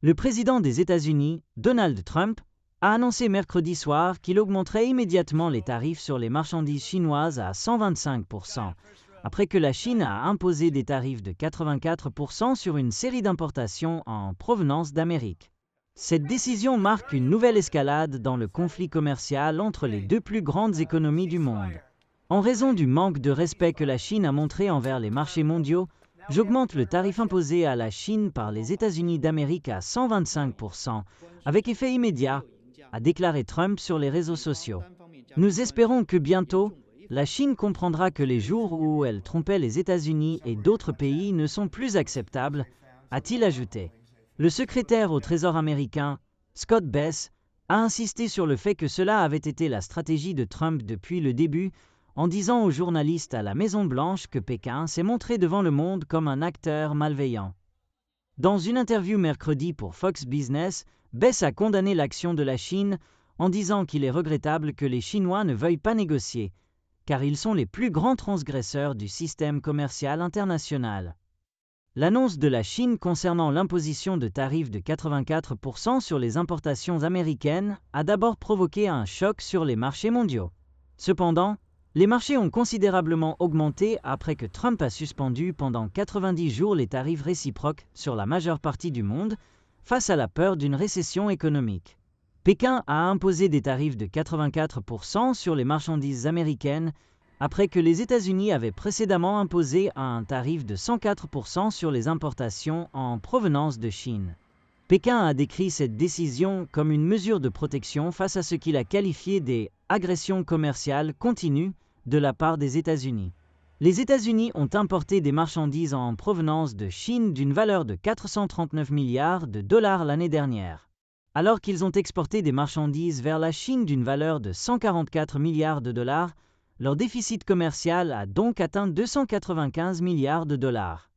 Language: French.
Le président des États-Unis, Donald Trump, a annoncé mercredi soir qu'il augmenterait immédiatement les tarifs sur les marchandises chinoises à 125%, après que la Chine a imposé des tarifs de 84% sur une série d'importations en provenance d'Amérique. Cette décision marque une nouvelle escalade dans le conflit commercial entre les deux plus grandes économies du monde. En raison du manque de respect que la Chine a montré envers les marchés mondiaux, j'augmente le tarif imposé à la Chine par les États-Unis d'Amérique à 125%, avec effet immédiat, a déclaré Trump sur les réseaux sociaux. Nous espérons que bientôt, la Chine comprendra que les jours où elle trompait les États-Unis et d'autres pays ne sont plus acceptables, a-t-il ajouté. Le secrétaire au Trésor américain, Scott Bess, a insisté sur le fait que cela avait été la stratégie de Trump depuis le début, en disant aux journalistes à la Maison-Blanche que Pékin s'est montré devant le monde comme un acteur malveillant. Dans une interview mercredi pour Fox Business, Bess a condamné l'action de la Chine en disant qu'il est regrettable que les Chinois ne veuillent pas négocier, car ils sont les plus grands transgresseurs du système commercial international. L'annonce de la Chine concernant l'imposition de tarifs de 84% sur les importations américaines a d'abord provoqué un choc sur les marchés mondiaux. Cependant, les marchés ont considérablement augmenté après que Trump a suspendu pendant 90 jours les tarifs réciproques sur la majeure partie du monde, face à la peur d'une récession économique. Pékin a imposé des tarifs de 84% sur les marchandises américaines, après que les États-Unis avaient précédemment imposé un tarif de 104% sur les importations en provenance de Chine. Pékin a décrit cette décision comme une mesure de protection face à ce qu'il a qualifié des « agressions commerciales continues » de la part des États-Unis. Les États-Unis ont importé des marchandises en provenance de Chine d'une valeur de 439 milliards de dollars l'année dernière, alors qu'ils ont exporté des marchandises vers la Chine d'une valeur de 144 milliards de dollars. Leur déficit commercial a donc atteint 295 milliards de dollars.